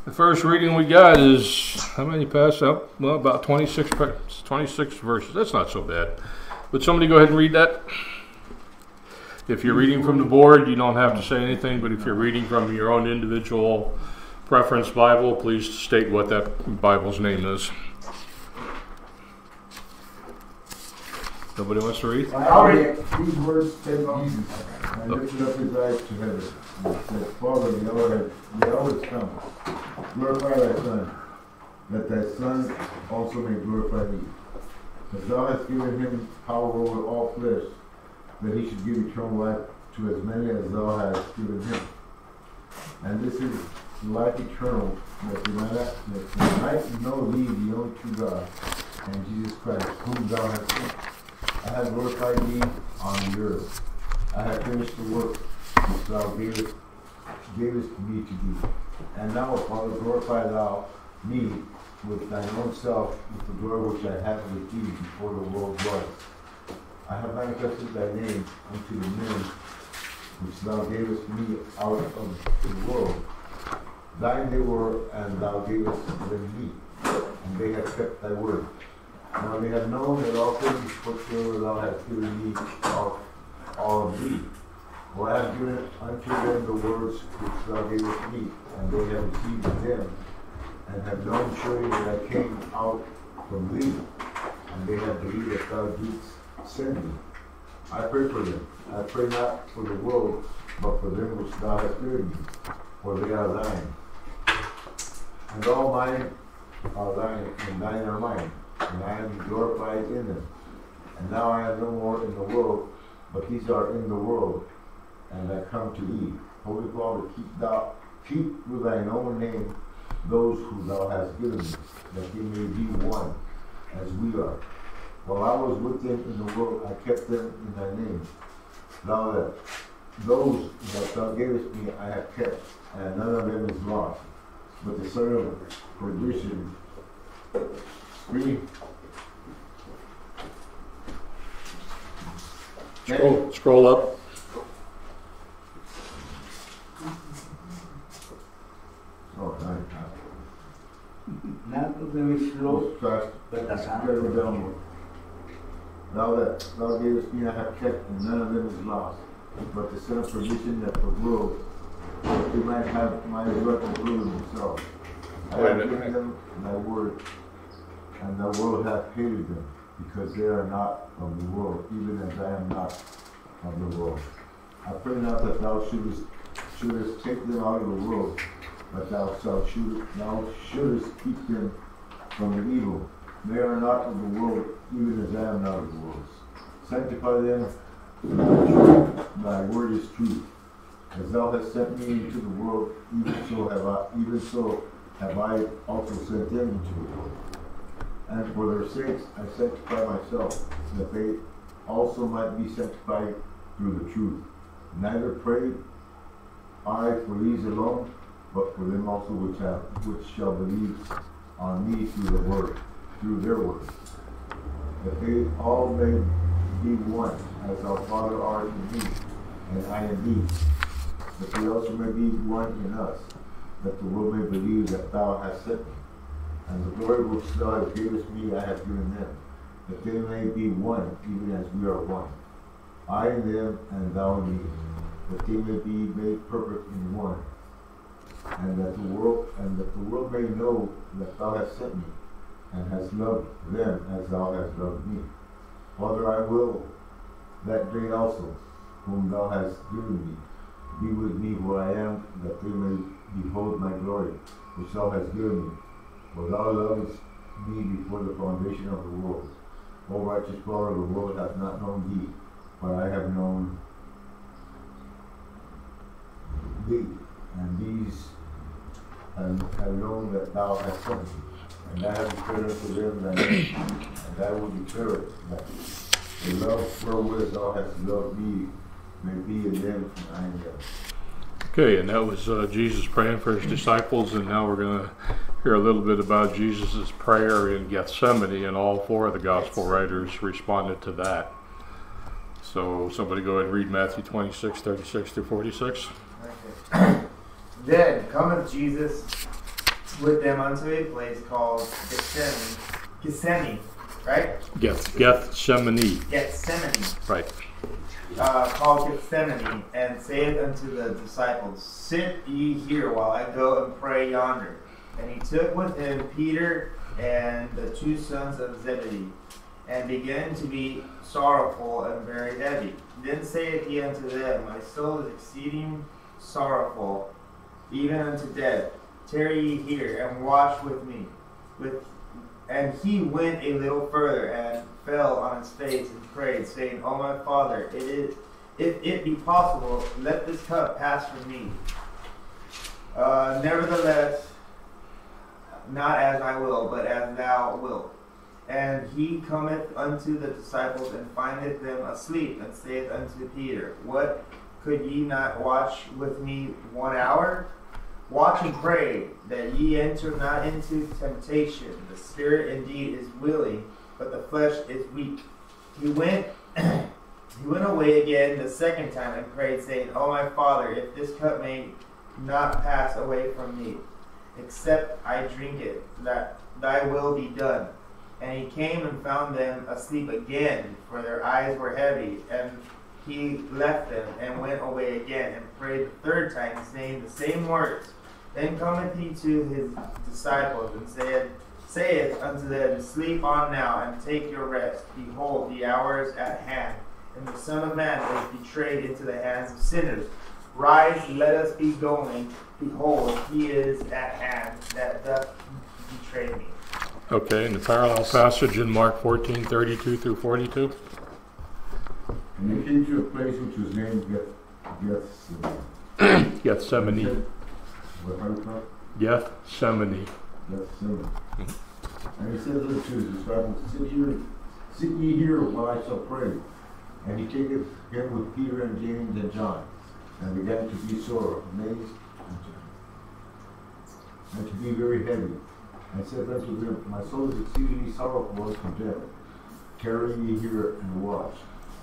The first reading we got is, how many passed out? Well, about 26 verses. That's not so bad. Would somebody go ahead and read that? If you're reading from the board, you don't have to say anything, but if you're reading from your own individual preference Bible, please state what that Bible's name is. Nobody wants to read? I'll read. These words came from Jesus, and lifted up his eyes to heaven, and said, Father, the hour has come. Glorify thy Son, that thy Son also may glorify thee. As thou hast given him power over all flesh, that he should give eternal life to as many as thou hast given him. And this is life eternal, that they might know thee, the only true God, and Jesus Christ, whom thou hast sent. I have glorified thee on the earth. I have finished the work which thou gavest me to do. And now, Father, glorify thou me with thine own self, with the glory which I had with thee before the world was. I have manifested thy name unto the men which thou gavest me out of the world. Thine they were, and thou gavest them me, and they have kept thy word. Now they have known that all things whatsoever thou hast given me are of thee. For I have given unto them the words which thou gavest me, and they have received them, and have known surely that I came out from thee, and they have believed that thou didst send me. I pray for them. I pray not for the world, but for them which thou hast given me, for they are thine. And all mine are thine, and thine are mine, and I am glorified in them. And now I am no more in the world, but these are in the world, and I come to thee. Holy Father, keep with thine own name those who thou hast given me, that they may be one, as we are. While I was with them in the world, I kept them in thy name. Now that those that thou gavest me I have kept, and none of them is lost, but the son of perdition. Scroll up. Oh, nice. Not of them is lost, but the son of perdition. Now that thou gavest me I have kept, and none of them is lost, but the son of perdition, that the world, that they might have my elect and rule themselves. I have given them thy word, and the world hath hated them, because they are not of the world, even as I am not of the world. I pray not that thou shouldest take them out of the world, but thou shouldest keep them from the evil. They are not of the world, even as I am not of the world. Sanctify them in thy truth. Thy word is truth. As thou hast sent me into the world, even so have I also sent them into the world. And for their sakes I sanctify myself, that they also might be sanctified through the truth. Neither pray I for these alone, but for them also which shall believe on me through their word, that they all may be one, as thou, Father, art in me, and I in thee, that they also may be one in us, that the world may believe that thou hast sent me. And the glory which thou hast given me I have given them, that they may be one, even as we are one. I in them, and thou in me, that they may be made perfect in one, and that the world may know that thou hast sent me, and hast loved them as thou hast loved me. Father, I will that day also, whom thou hast given me, be with me where I am, that they may behold my glory, which thou hast given me. For thou lovest me before the foundation of the world. O righteous Father, the world hath not known thee, but I have known thee, and these have known that thou hast sent me. And I have declared unto them thy name, and I will declare it, that the love wherewith thou hast loved me may be in them, and I in them. Okay, and that was Jesus praying for his disciples, and now we're going to hear a little bit about Jesus' prayer in Gethsemane, and all four of the gospel writers responded to that. So somebody go ahead and read Matthew 26, 36 through 46. Okay. Then cometh Jesus with them unto a place called Gethsemane, right? Gethsemane. Gethsemane. Right. Called Gethsemane, and saith unto the disciples, Sit ye here while I go and pray yonder. And he took with him Peter and the two sons of Zebedee, and began to be sorrowful and very heavy. Then saith he unto them, My soul is exceeding sorrowful, even unto death. Tarry ye here, and watch with me. And he went a little further, and fell on his face, and prayed, saying, O my Father, if it be possible, let this cup pass from me. Nevertheless, not as I will, but as thou wilt. And he cometh unto the disciples, and findeth them asleep, and saith unto Peter, What, could ye not watch with me 1 hour? Watch and pray, that ye enter not into temptation. The spirit indeed is willing, but the flesh is weak. He went away again the second time, and prayed, saying, O my Father, if this cup may not pass away from me, except I drink it, that thy will be done. And he came and found them asleep again, for their eyes were heavy. And he left them, and went away again, and prayed the third time, saying the same words. Then cometh he to his disciples, and saith unto them, Sleep on now, and take your rest. Behold, the hour is at hand, and the Son of Man is betrayed into the hands of sinners. Rise, let us be going. Behold, he is at hand that doth betray me. Okay, and the parallel passage in Mark 14:32 through 42. And they came to a place which was named Gethsemane. Gethsemane. What, how do you call it? Gethsemane. Gethsemane. And he said unto his disciples, Sit ye here while I shall pray. And he taketh him with Peter and James and John, and began to be sore, amazed, and to be very heavy. And said unto them, My soul is exceedingly sorrowful unto death. Tarry ye here and watch.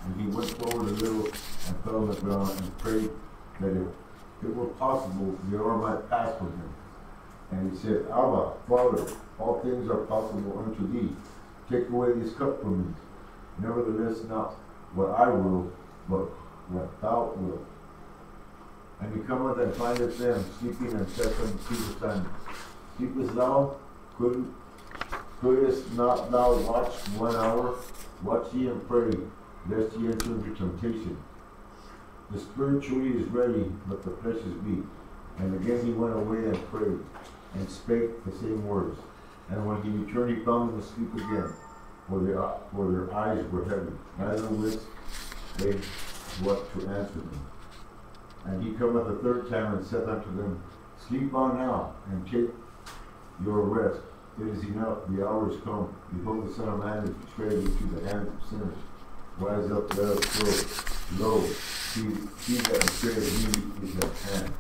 And he went forward a little, and fell on the ground, and prayed that if it were possible, the hour might pass from him. And he said, Abba, Father, all things are possible unto thee. Take away this cup from me. Nevertheless, not what I will, but what thou wilt. And he cometh and findeth them sleeping, and saith unto Peter, Simon, Sleepest thou? Couldst not thou watch 1 hour? Watch ye and pray, lest ye enter into temptation. The spirit truly is ready, but the flesh is weak. And again he went away and prayed, and spake the same words. And when he returned, he found them asleep again, for their eyes were heavy. Neither wist they what to answer them. And he cometh a third time, and saith unto them, Sleep on now, and take your rest. It is enough, the hour is come. Behold, the Son of Man is betrayed into the hands of sinners. Rise up, let us go. Lo, he that betrayed me is at hand.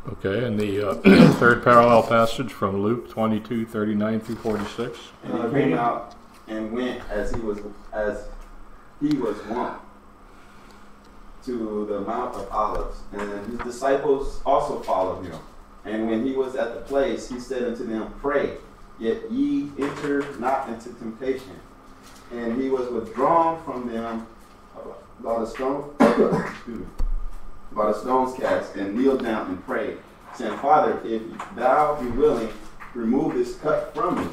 Okay, and the third parallel passage from Luke 22:39 through 46. And he came out and went as he was wont to the Mount of Olives, and his disciples also followed him. And when he was at the place, he said unto them, Pray, yet ye enter not into temptation. And he was withdrawn from them by the stones cast, and kneeled down and prayed, saying, Father, if thou be willing, remove this cup from me.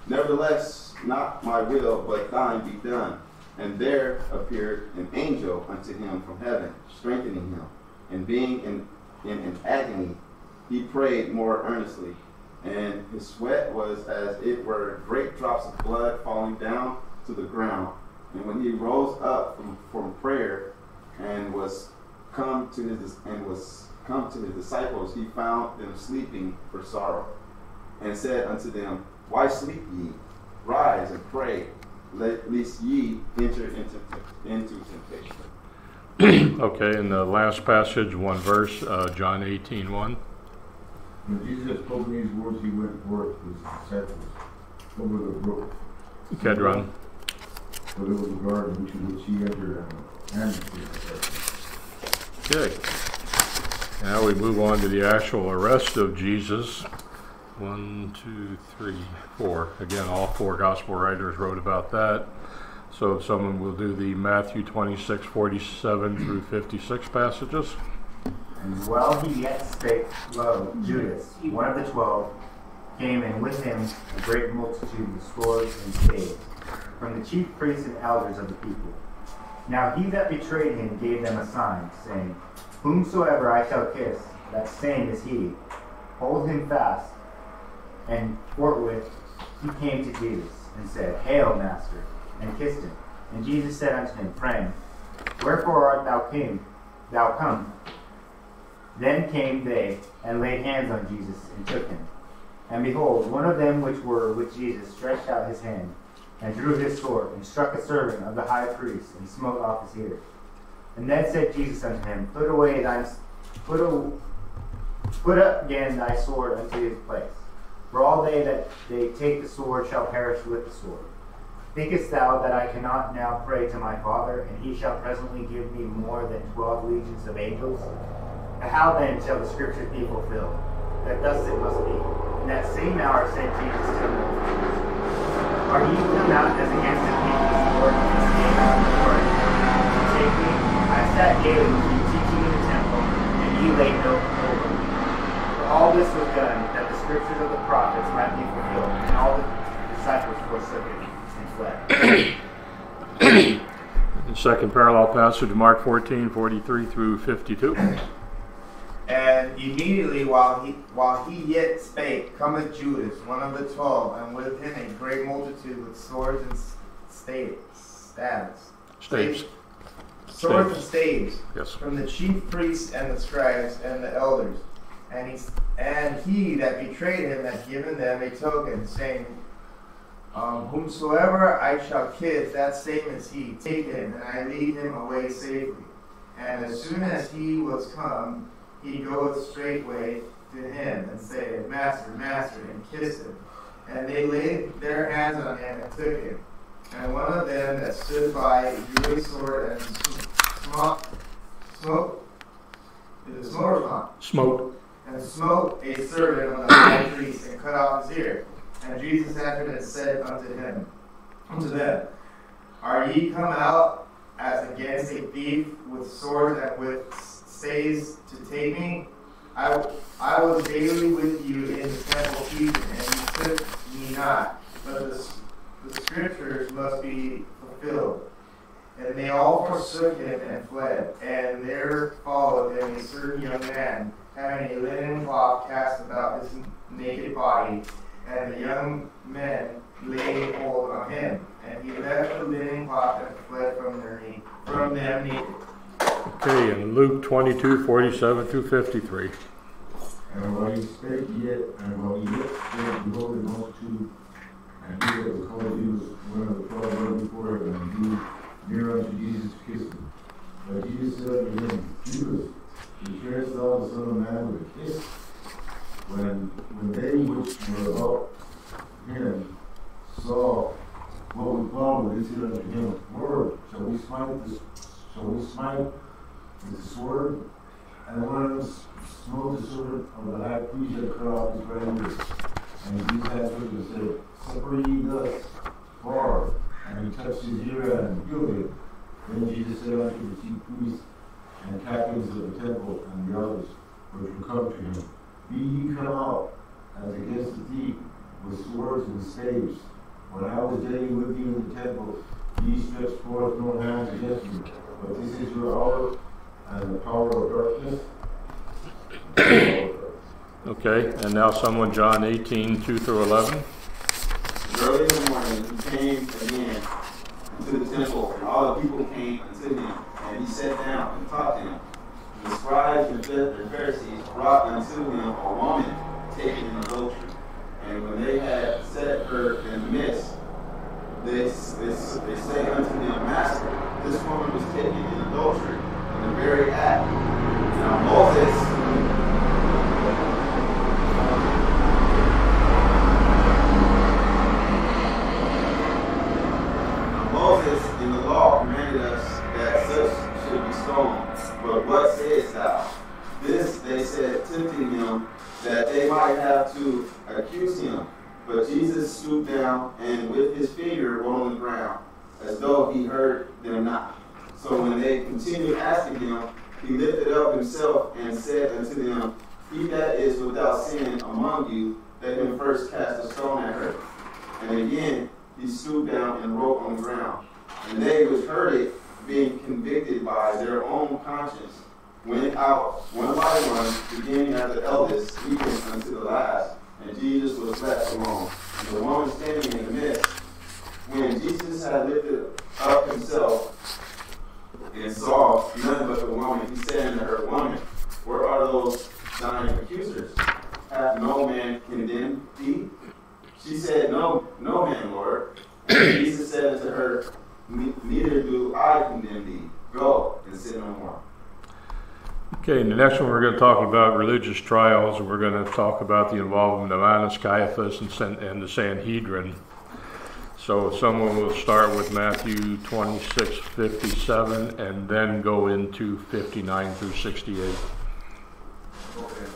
Nevertheless, not my will, but thine be done. And there appeared an angel unto him from heaven, strengthening him. And being in an agony, he prayed more earnestly. And his sweat was as it were great drops of blood falling down to the ground. And when he rose up from prayer and was come to his disciples, he found them sleeping for sorrow, and said unto them, Why sleep ye? Rise and pray, lest ye enter into temptation. Okay, and the last passage, one verse, John 18:1. When Jesus had spoken these words, he went forth with his disciples over the brook Kedron. for there was a garden into which he entered, and his disciples. Okay. Now we move on to the actual arrest of Jesus. 1, 2, 3, 4. Again, all 4 gospel writers wrote about that. So if someone will do the Matthew 26, 47 through 56 passages. And while he yet spake, lo, Judas, one of the 12, came, and with him a great multitude with swords and staves, from the chief priests and elders of the people. Now he that betrayed him gave them a sign, saying, Whomsoever I shall kiss, that same is he. Hold him fast. And forthwith he came to Jesus, and said, Hail, Master, and kissed him. And Jesus said unto him, Friend, wherefore art thou come? Then came they, and laid hands on Jesus, and took him. And behold, one of them which were with Jesus stretched out his hand, and drew his sword, and struck a servant of the high priest, and smote off his ear. And then said Jesus unto him, Put up again thy sword unto his place. For all they that they take the sword shall perish with the sword. Thinkest thou that I cannot now pray to my Father, and he shall presently give me more than 12 legions of angels? And how then shall the scriptures be fulfilled, that thus it must be? In that same hour said Jesus to them, Are ye come out as against the people of the Lord, and stand on the word? To take me, I sat daily with you teaching in the temple, and ye laid no hold on me. For all this was done, that the scriptures of the prophets might be fulfilled, and all the disciples forsook it and fled. The second parallel passage, Mark 14, 43 through 52. And immediately while he yet spake, cometh Judas, one of the 12, and with him a great multitude with swords and staves. Swords and staves. Yes. From the chief priests and the scribes and the elders. And he that betrayed him had given them a token, saying, Whomsoever I shall kiss, that same is he. Take him, and I lead him away safely. And as soon as he was come, he goeth straightway to him, and saith, Master, Master, and kissed him. And they laid their hands on him, and took him. And one of them that stood by drew a sword, and smote a servant of the high priest, and cut off his ear. And Jesus answered and said unto them, Are ye come out as against a thief with swords and with staves to take me? I was daily with you in the temple teaching, and you took me not. But the scriptures must be fulfilled. And they all forsook him and fled. And there followed them a certain young man, having a linen cloth cast about his naked body. And the young men laid hold on him. And he left the linen cloth and fled from them naked. Okay, and Luke 22, 47 through 53. And while he spake yet, behold, the multitude, and he that was called Jesus, one of the 12 went before him, and drew near unto Jesus to kiss him. But Jesus said unto him, Judas, betrayest thou the Son of Man with a kiss? When they which were about him saw what was followed, they said unto him, Lord, shall we smite with the sword? And one of them smote the servant of the high priest that cut off his right ear. And Jesus answered and said, Suffer ye thus far. And he touched his ear and healed him. Then Jesus said unto the chief priests and captains of the temple and the others which were come to him, Be ye come out as against the thief with swords and staves. When I was daily with you in the temple, ye stretched forth no hands against me. But this is your hour and the power of darkness. Okay, and now someone, John 18, 2 through 11. Early in the morning, he came again to the temple, and all the people came unto him, and he sat down and taught them. The scribes and the Pharisees brought unto him a woman taken in adultery. And when they had set her in the midst, they say unto him, Master, this woman was taken in adultery in the very act. Now Moses in the law commanded us that such should be stoned. But what sayest thou? This they said, tempting him, that they might have to accuse him. But Jesus stooped down and with his finger wrote on the ground, as though he heard them not. So when they continued asking him, he lifted up himself and said unto them, He that is without sin among you, let him first cast a stone at her. And again he stooped down and wrote on the ground. And they which heard it, being convicted by their own conscience, went out one by one, beginning at the eldest, even unto the last. And Jesus was left alone, and the woman standing in the midst. When Jesus had lifted up himself and saw none but the woman, he said unto her, Woman, where are those thine accusers? Hath no man condemned thee? She said, No man, Lord. And Jesus said unto her, Neither do I condemn thee. Go and sin no more. Okay, and the next one we're going to talk about religious trials, and we're going to talk about the involvement of Annas, Caiaphas, and the Sanhedrin. So someone will start with Matthew 26:57 and then go into 59 through 68. Okay.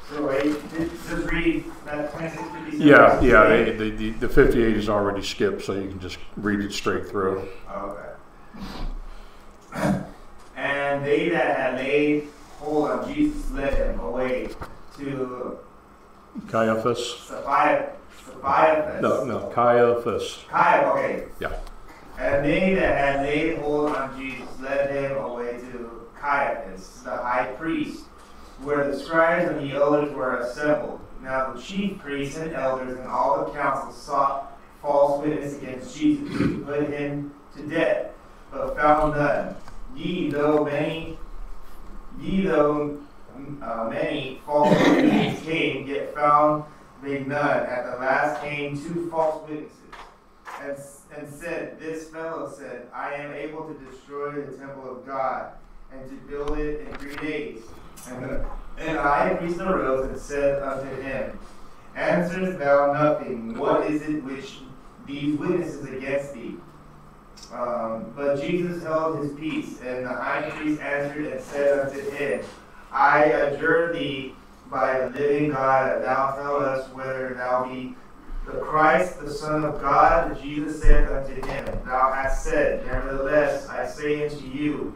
So just read that 26, 57. Yeah, the 58 is already skipped, so you can just read it straight through. Okay. And they that had laid hold on Jesus led him away to Caiaphas? Caiaphas. No, Caiaphas. Okay. Yeah. And they that had laid hold on Jesus led him away to Caiaphas, the high priest, where the scribes and the elders were assembled. Now the chief priests and elders and all the council sought false witness against Jesus to put him to death, but found none. Ye though many false witnesses came, yet found they none. At the last came 2 false witnesses, and said, This fellow said, I am able to destroy the temple of God, and to build it in 3 days. And the high priest arose and said unto him, Answerest thou nothing? What is it which these witnesses against thee? But Jesus held his peace, and the high priest answered and said unto him, I adjure thee by the living God that thou tell us whether thou be the Christ, the Son of God. Jesus said unto him, Thou hast said, Nevertheless I say unto you,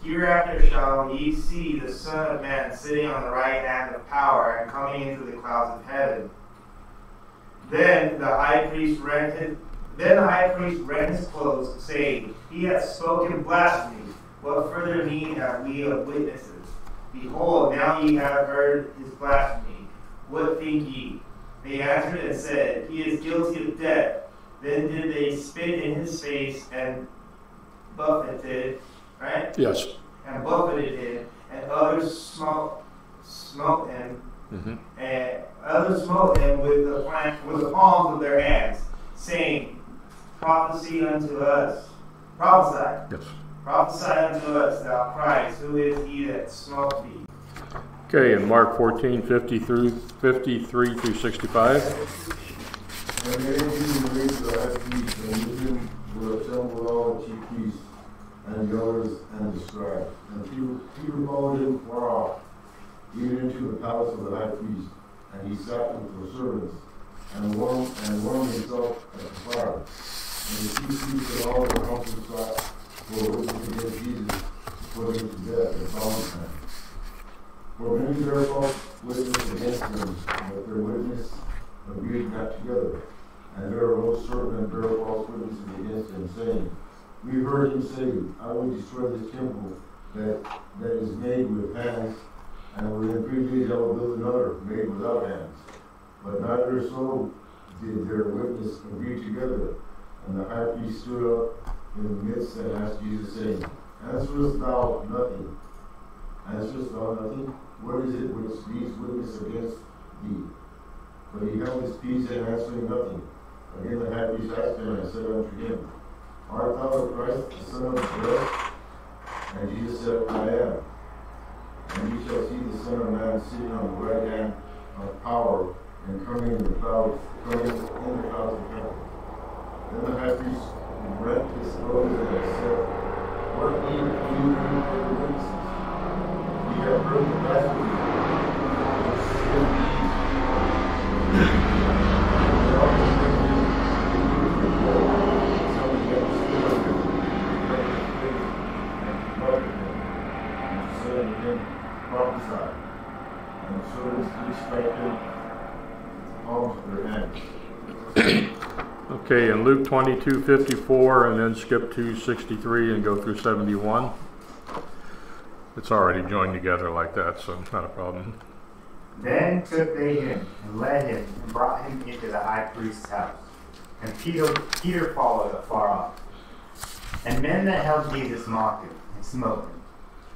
hereafter shall ye see the Son of Man sitting on the right hand of power and coming into the clouds of heaven. Then the high priest rent his clothes, saying, He hath spoken blasphemy. What further need have we of witnesses? Behold, now ye have heard his blasphemy. What think ye? They answered and said, He is guilty of death. Then did they spit in his face and buffeted, right? Yes. And buffeted him, and others smote him, and others smote him with the palms of their hands, saying, Prophesy unto us. Prophesy. Yes. Prophesy unto us, thou Christ, who is he that smote thee? Okay, in Mark 14:53 through 65. And they came to raise the high priest, and with him were assembled all the chief priests, and the elders, and the scribes. And Peter followed him far off, even into the palace of the high priest, and he sat with the servants, and warmed himself at the fire. And the chief priests and all the council sought for a witness against Jesus, to put him to death and found him. For many bare false witnesses against him, but their witness agreed not together. And there arose certain and bare false witnesses against him, saying, We heard him say, I will destroy this temple that is made with hands, and within 3 days I will build another made without hands. But neither so did their witness agree together. And the high priest stood up in the midst and asked Jesus, saying, Answerest thou nothing? Answerest thou nothing? What is it which these witness against thee? But he held his peace and answering nothing. Again the high priest asked him and said unto him, Art thou the Christ, the Son of God? And Jesus said, I am. And ye shall see the Son of Man sitting on the right hand of power and coming in the clouds of heaven. Then the high priest rent his clothes and said, What need do you for the witnesses? Ye have heard the blasphemy. Okay, and Luke 22:54, and then skip to 63 and go through 71. It's already joined together like that, so not a problem. Then took they him, and led him, and brought him into the high priest's house. And Peter followed afar off. And men that held Jesus mocked him, and smote him.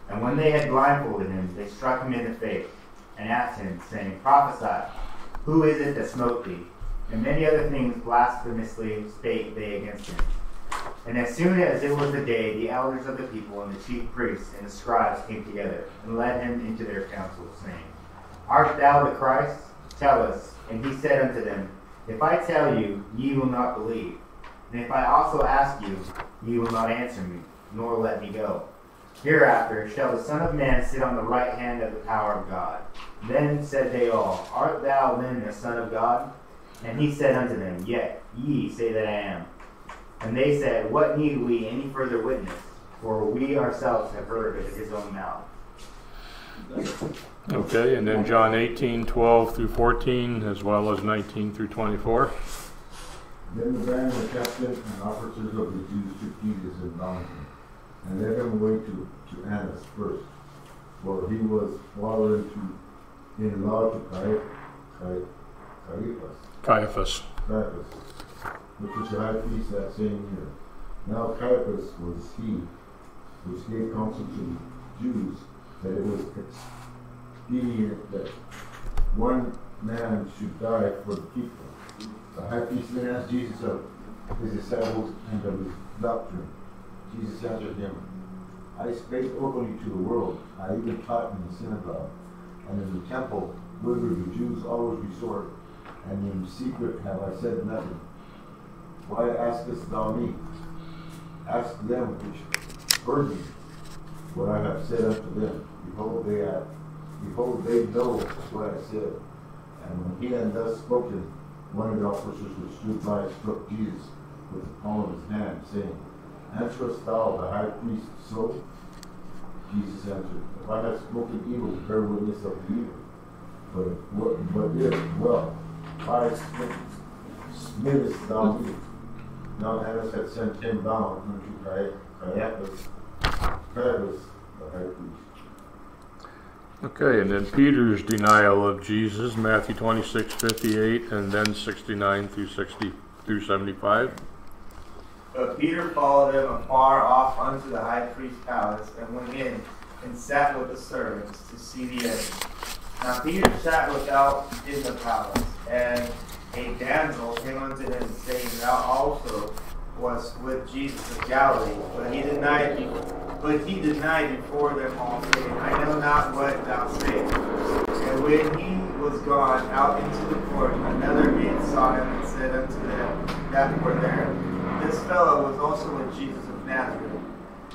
And when they had blindfolded him, they struck him in the face, and asked him, saying, Prophesy, who is it that smote thee? And many other things blasphemously spake they against him. And as soon as it was the day, the elders of the people, and the chief priests, and the scribes came together, and led him into their council, saying, Art thou the Christ? Tell us. And he said unto them, If I tell you, ye will not believe. And if I also ask you, ye will not answer me, nor let me go. Hereafter shall the Son of Man sit on the right hand of the power of God. Then said they all, Art thou then the Son of God? And he said unto them, Yet ye say that I am. And they said, What need we any further witness? For we ourselves have heard of his own mouth. Okay, and then John 18:12 through 14, as well as 19 through 24. Then the band, the captain, and officers of the Jews took Jesus and bound him, and led him away to Annas first, for he was father-in-law to Caiaphas. Which was the high priest that same year. Now Caiaphas was he which gave counsel to the Jews that it was expedient that one man should die for the people. The high priest then asked Jesus of his disciples and of his doctrine. Jesus answered him, I spake openly to the world. I even taught in the synagogue and in the temple, whither the Jews always resort, and in secret have I said nothing. Why askest thou me? Ask them which heard me what I have said unto them. Behold, they know what I said. And when he had thus spoken, one of the officers which stood by struck Jesus with the palm of his hand, saying, Answerest thou the high priest so? Jesus answered, If I have spoken evil, bear witness of the evil. But if, well, why smittest thou me? Now Annas had sent him bound unto Caiaphas, the high priest. Okay, and then Peter's denial of Jesus, Matthew 26:58, and then 69 through 60 through 75. But Peter followed him afar off unto the high priest's palace, and went in, and sat with the servants to see the end. Now Peter sat without in the palace, and a damsel came unto him, saying, Thou also wast with Jesus of Galilee. But he denied before them all, saying, I know not what thou sayest. And when he was gone out into the court, another man saw him, and said unto them that were there, This fellow was also with Jesus of Nazareth.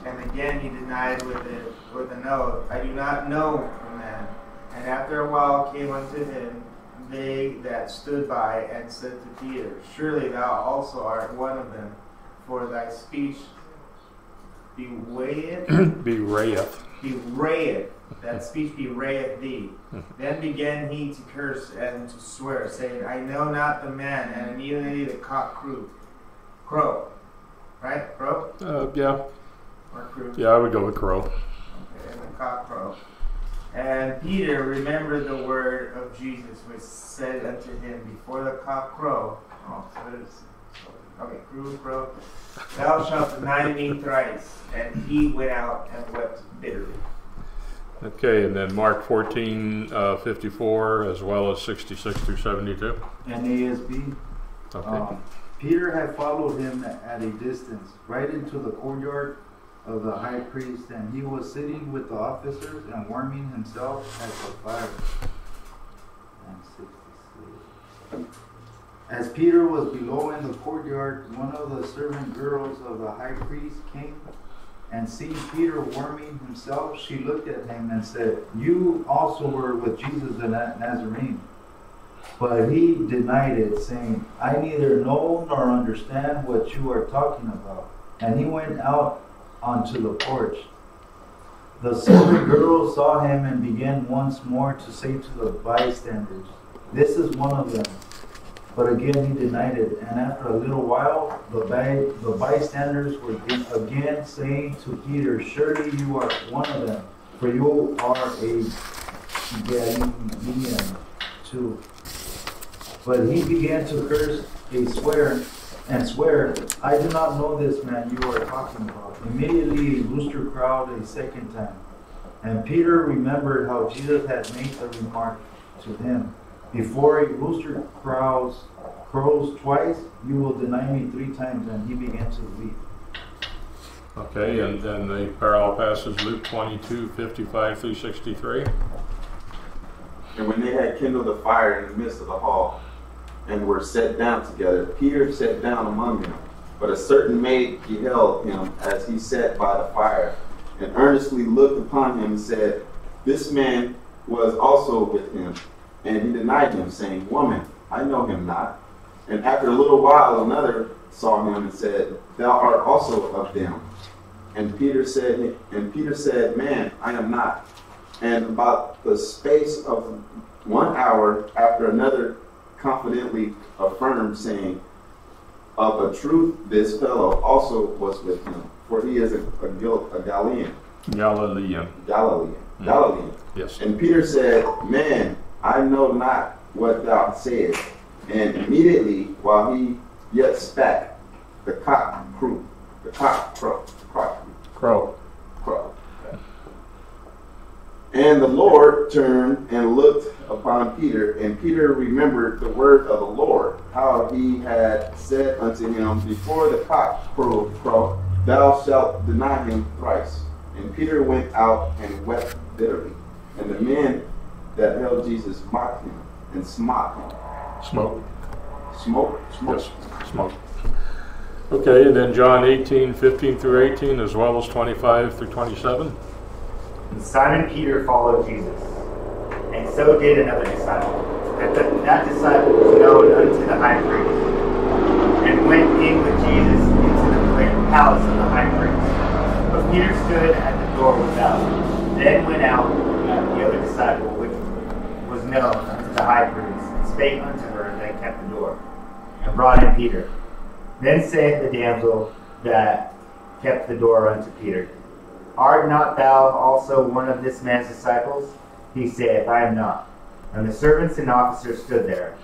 And again he denied with an oath, I do not know the man. And after a while came unto him they that stood by, and said to Peter, Surely thou also art one of them, for thy speech bewrayeth. That speech bewrayeth thee. Then began he to curse and to swear, saying, I know not the man. And immediately the cock crow. Right? Crow? Yeah. Or crew? Yeah, I would go with crow. Okay, and the cock crow. And Peter remembered the word of Jesus, which said unto him, Before the cock crow, crow, thou shalt deny me thrice. And he went out and wept bitterly. Okay, and then Mark 14:54, as well as 66 through 72. NASB. Okay. Peter had followed him at a distance, right into the courtyard of the high priest, and he was sitting with the officers and warming himself at the fire. And 66. As Peter was below in the courtyard, one of the servant girls of the high priest came, and seeing Peter warming himself, she looked at him and said, You also were with Jesus the Nazarene. But he denied it, saying, I neither know nor understand what you are talking about. And he went out onto the porch. The servant girl saw him and began once more to say to the bystanders, This is one of them. But again he denied it. And after a little while, the bystanders were again saying to Peter, Surely you are one of them, for you are a Galilean too. But he began to curse and swear, I do not know this man you are talking about. Immediately a rooster crowed a second time. And Peter remembered how Jesus had made the remark to him, Before a rooster crows twice, you will deny me 3 times. And he began to weep. Okay, and then the parallel passage, Luke 22:55 through 63. And when they had kindled a fire in the midst of the hall, and were set down together, Peter sat down among them. But a certain maid beheld him as he sat by the fire, and earnestly looked upon him and said, This man was also with him. And he denied him, saying, Woman, I know him not. And after a little while another saw him and said, Thou art also of them. And Peter said, Man, I am not. And about the space of 1 hour after another confidently affirmed, saying, Of a truth this fellow also was with him, for he is a Galilean. Galilean. Yes. And Peter said, Man, I know not what thou sayest. And immediately, while he yet spake, the cock crowed. And the Lord turned and looked upon Peter, and Peter remembered the word of the Lord, how he had said unto him, Before the cock crow, thou shalt deny him thrice. And Peter went out and wept bitterly. And the men that held Jesus mocked him and smote him. Smoke? Yes, smoke. Okay, and then John 18:15 through 18, as well as 25 through 27. And Simon Peter followed Jesus, and so did another disciple. That disciple was known unto the high priest, and went in with Jesus into the palace of the high priest. But Peter stood at the door without. Then went out the other disciple, which was known unto the high priest, and spake unto her that kept the door, and brought in Peter. Then saith the damsel that kept the door unto Peter, Art not thou also one of this man's disciples? He saith, I am not. And the servants and officers stood there,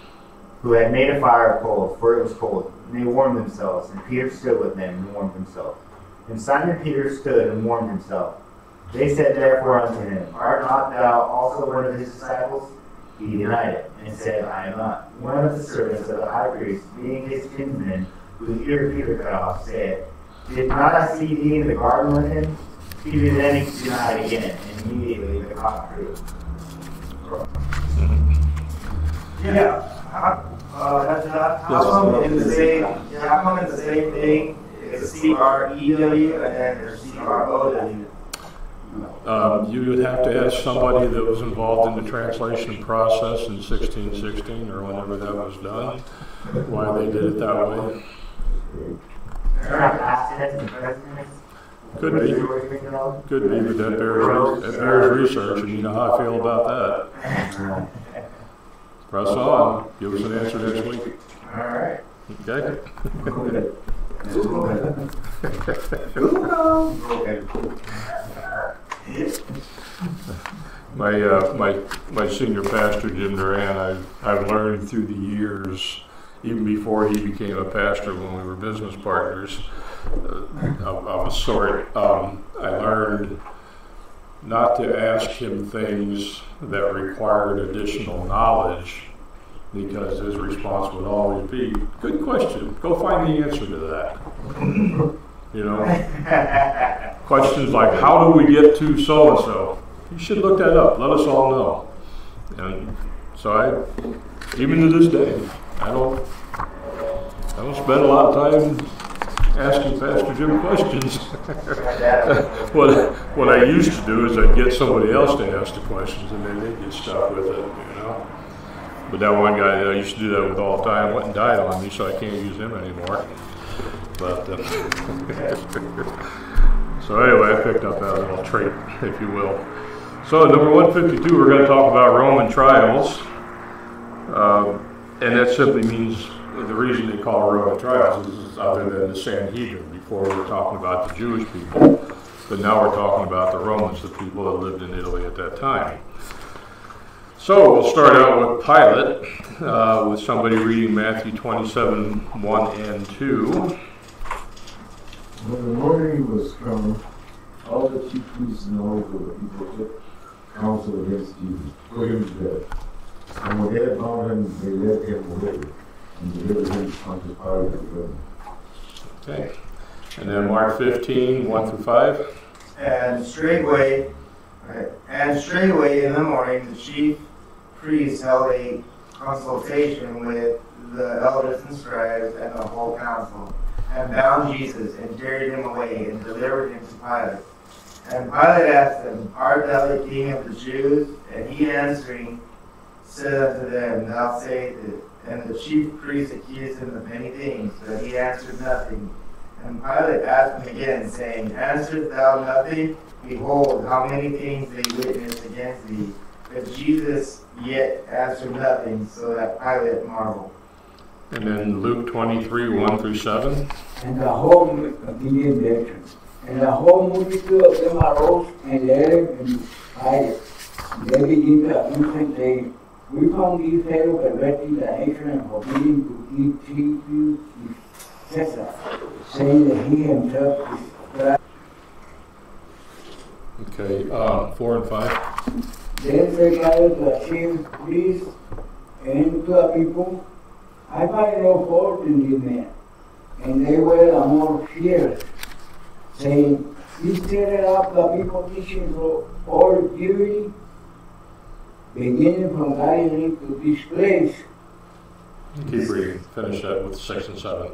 who had made a fire of coals, for it was cold. And they warmed themselves, and Peter stood with them and warmed himself. And Simon Peter stood and warmed himself. They said therefore unto him, Art not thou also one of his disciples? He denied it, and said, I am not. One of the servants of the high priest, being his kinsman, whose ear Peter cut off, said, Did not I see thee in the garden with him? Peter then denied again, and immediately the cock crew. Yeah. How come in the same thing is C-R-E-W and then there's C-R-O-W? You would have to ask somebody that was involved in the translation process in 1616 or whenever that was done, why they did it that way. Could be, but that bears research, and you know how I feel about that. Press on. Give us an answer next week. All right. Okay? My senior pastor, Jim Duran, I've learned through the years, even before he became a pastor when we were business partners, of a sort, I learned not to ask him things that required additional knowledge, because his response would always be, good question, go find the answer to that. You know, questions like, how do we get to so-and-so? You should look that up, let us all know. And so even to this day, I don't spend a lot of time asking Pastor Jim questions. What I used to do is I'd get somebody else to ask the questions, and then they'd get stuck with it, you know. But that one guy that I used to do that with all the time went and died on me, so I can't use him anymore. But so anyway, I picked up that little trait, if you will. So number 152, we're going to talk about Roman trials, and that simply means the reason they call it Roman trials is other than the Sanhedrin. Before we were talking about the Jewish people, but now we're talking about the Romans, the people that lived in Italy at that time. So we'll start out with Pilate, with somebody reading Matthew 27:1 and 2. When the morning was come, all the chief priests and all of the people took counsel against Jesus, put him to death. And when they had found him, they led him away and delivered him unto Pilate the governor. Okay. And then Mark 15:1-5. And straightway in the morning, the chief priests held a consultation with the elders and scribes and the whole council, and bound Jesus and carried him away and delivered him to Pilate. And Pilate asked him, Art thou the king of the Jews? And he answering said unto them, Thou sayest it. And the chief priests accused him of many things, but he answered nothing. And Pilate asked him again, saying, Answerest thou nothing? Behold, how many things they witnessed against thee. But Jesus yet answered nothing, so that Pilate marveled. And then Luke 23:1-7. And the whole multitude of them arose and led him and Pilate. They began to accuse him, saying, We found this fellow perverting the nation and forbidding to eat tribute to Caesar, saying that he himself is Christ. Okay, 4 and 5. Then said Pilate to the chief priests and to the people, I find no fault in these men. And they were the more fierce, saying, He stirred up the people teaching all purity, beginning from Galilee to this place. Keep reading. Finish that with 6 and 7.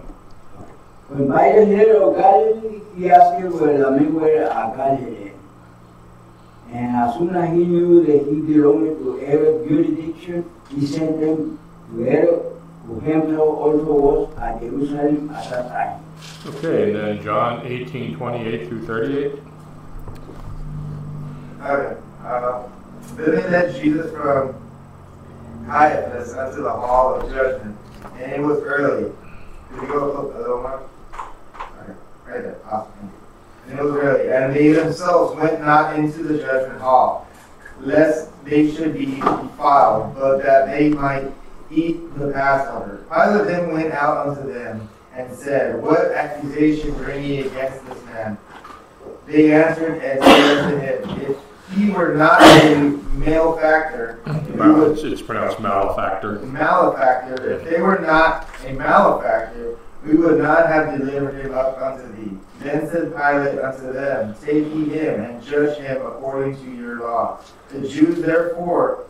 When Pilate heard of Galilee, he asked him where the men were at Galilee. And as soon as he knew that he belonged to Herod's jurisdiction, he sent them to Herod, who himself also was at Jerusalem at that time. Okay, and then John 18:28-38. Okay. Then they led Jesus from Caiaphas unto the hall of judgment, and it was early. Did you go a little more? Okay, right there. Awesome. And it was early, and they themselves went not into the judgment hall, lest they should be defiled, but that they might eat the Passover. Pilate then went out unto them, and said, What accusation bring ye against this man? They answered and said unto him, If he were not a malefactor, It's pronounced malefactor. if they were not a malefactor, we would not have delivered him up unto thee. Then said Pilate unto them, Take ye him, and judge him according to your law. The Jews therefore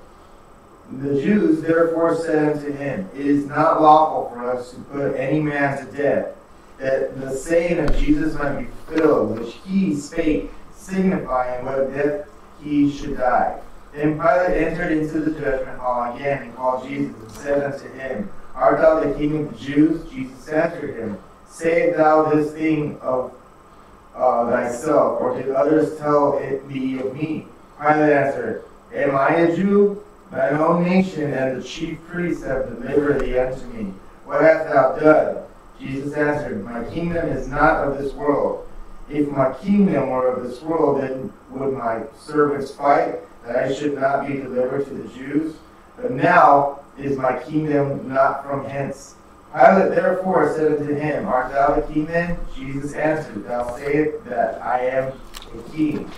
said unto him, It is not lawful for us to put any man to death, that the saying of Jesus might be fulfilled, which he spake, signifying what death he should die. Then Pilate entered into the judgment hall again, and called Jesus, and said unto him, Art thou the king of the Jews? Jesus answered him, Sayest thou this thing of thyself, or did others tell it thee of me? Pilate answered, Am I a Jew? Thine own nation and the chief priests have delivered thee unto me. What hast thou done? Jesus answered, My kingdom is not of this world. If my kingdom were of this world, then would my servants fight, that I should not be delivered to the Jews? But now is my kingdom not from hence. Pilate therefore said unto him, Art thou the king then? Jesus answered, Thou sayest that I am a king.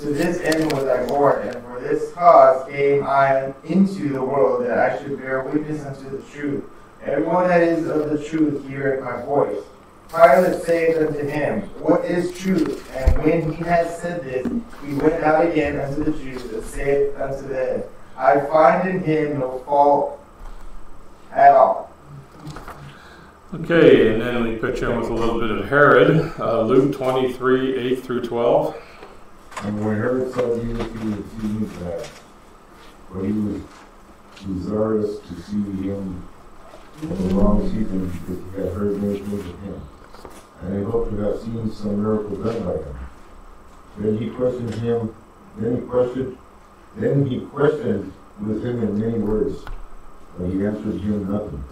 To this end was I born, and for this cause came I into the world, that I should bear witness unto the truth. Everyone that is of the truth heareth my voice. Pilate saith unto him, What is truth? And when he had said this, he went out again unto the Jews, and saith unto them, I find in him no fault at all. Okay, and then we pitch in with a little bit of Herod, Luke 23:8-12. And when Herod saw Jesus, he was exceedingly glad, for he was desirous to see him as long as he had heard many things of him, and they hoped to have seen some miracle done by him. Then he questioned with him in many words, but he answered him nothing.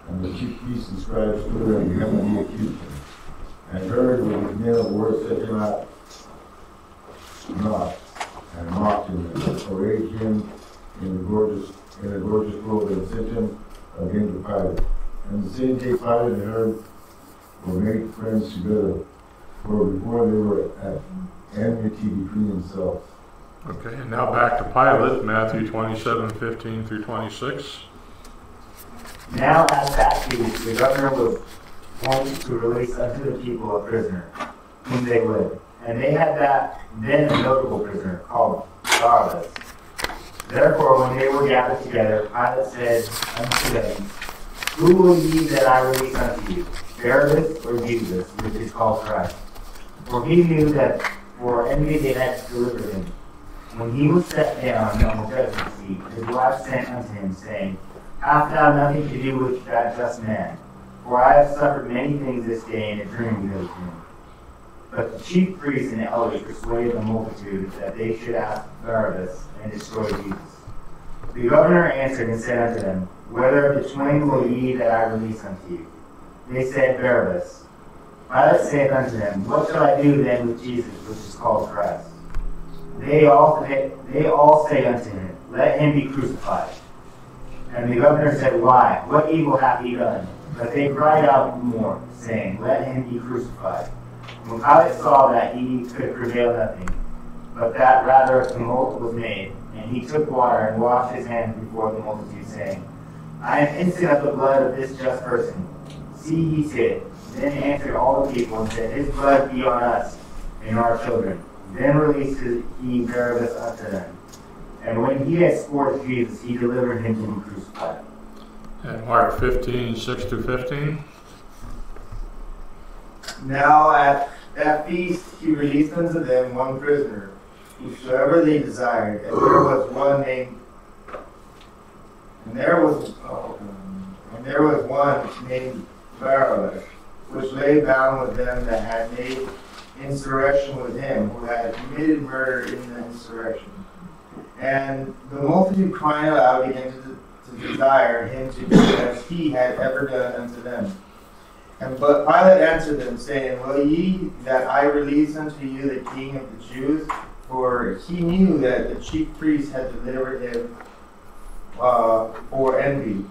And the chief priests and scribes stood and vehemently accused him. And Herod, with his men of war, set him out and mocked him, and arrayed him in a gorgeous robe, and sent him again to Pilate. And the same day Pilate and Herod were made friends together, for before they were at enmity between themselves. Okay, and now back to Pilate, Matthew 27:15 through 26. Now at that feast, the governor was wanting to release unto the people a prisoner, whom they would. And they had then a notable prisoner, called Barabbas. Therefore, when they were gathered together, Pilate said unto them, Who will ye that I release unto you, Barabbas or Jesus, which is called Christ? For he knew that for envy they had delivered him. When he was set down on the judgment seat, his wife sent unto him, saying, Hast thou nothing to do with that just man? For I have suffered many things this day in a dream because of him. But the chief priests and the elders persuaded the multitude that they should ask Barabbas and destroy Jesus. The governor answered and said unto them, Whether of the twain will ye that I release unto you? They said, Barabbas. Pilate saith unto them, What shall I do then with Jesus, which is called Christ? They all say unto him, Let him be crucified. And the governor said, Why? What evil hath he done? But they cried out more, saying, Let him be crucified. When Pilate saw that he could prevail nothing, but that rather a tumult was made, and he took water and washed his hands before the multitude, saying, I am innocent of the blood of this just person. See ye to it. Then answered all the people and said, His blood be on us and our children. Then released he Barabbas unto them. And when he had scourged Jesus, he delivered him to be crucified. And Mark 15:6 through 15. Now at that feast he released unto them one prisoner, whosoever they desired, and there was one named Barabbas, which lay bound with them that had made insurrection with him, who had committed murder in the insurrection. And the multitude crying aloud began to desire him to do as he had ever done unto them. But Pilate answered them, saying, Will ye that I release unto you the King of the Jews? For he knew that the chief priests had delivered him for envy.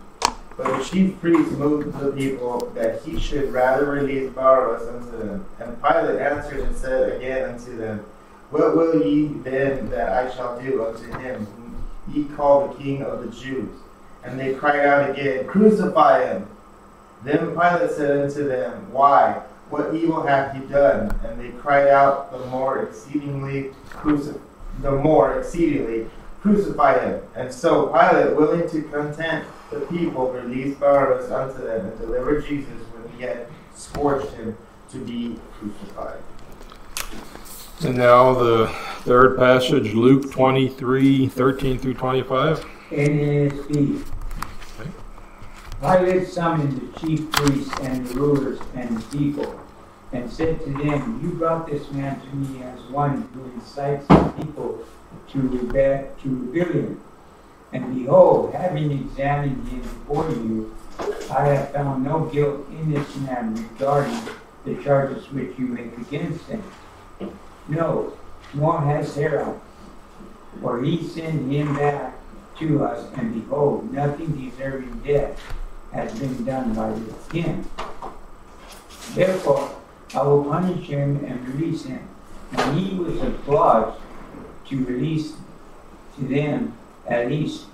But the chief priests moved the people that he should rather release Barabbas unto them. And Pilate answered and said again unto them, What will ye then that I shall do unto him whom ye call the King of the Jews? And they cried out again, Crucify him! Then Pilate said unto them, Why? What evil hath he done? And they cried out the more exceedingly, Crucify him. And so Pilate, willing to content the people, released Barabbas unto them, and delivered Jesus when he had scourged him to be crucified. And now the third passage, Luke 23:13 through 25. NASB. Okay. Pilate summoned the chief priests and the rulers and the people, and said to them, You brought this man to me as one who incites the people to rebellion. And behold, having examined him before you, I have found no guilt in this man regarding the charges which you make against him. No, nor has Herod, for he sent him back to us, and behold, nothing deserving death has been done by him. Therefore, I will punish him and release him. And he was obliged to release to them at least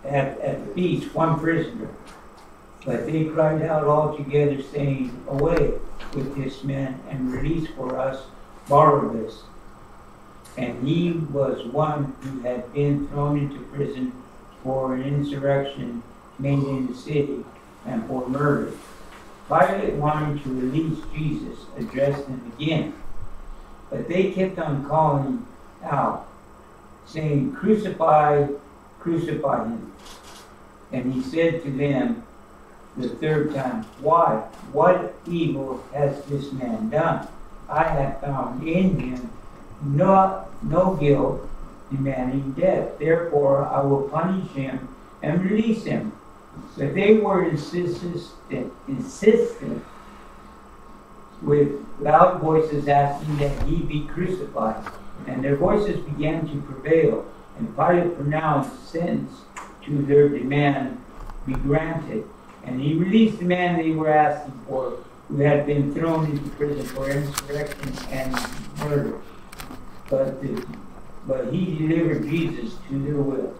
at the feast one prisoner. But they cried out all together, saying, Away with this man, and release for us Barabbas. And he was one who had been thrown into prison for an insurrection made in the city, and for murder. Pilate wanted to release Jesus, addressed them again. But they kept on calling out, saying, Crucify crucify him. And he said to them the third time, Why? What evil has this man done? I have found in him no guilt demanding death. Therefore I will punish him and release him. But they were insistent with loud voices asking that he be crucified. And their voices began to prevail, and Pilate pronounced sentence to their demand be granted. And he released the man they were asking for, who had been thrown into prison for insurrection and murder. But he delivered Jesus to their will.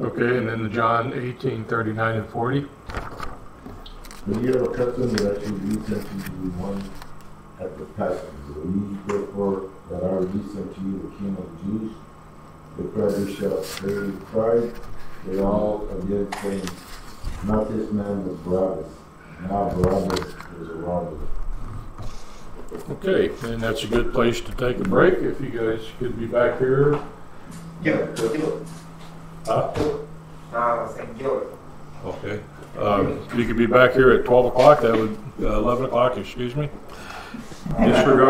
Okay, and then the John 18:39 and 40. When you have a custom that actually leads them to be one at the Passover, believe therefore that I release unto you the King of the Jews. They cried, they all again saying, not this man was Barabbas. Now Barabbas is a robber. Okay, and that's a good place to take a break. If you guys could be back here. Guilt. Huh? No, I was saying guilt. Okay. You could be back here at 12 o'clock. That would 11 o'clock. Excuse me. Disregard.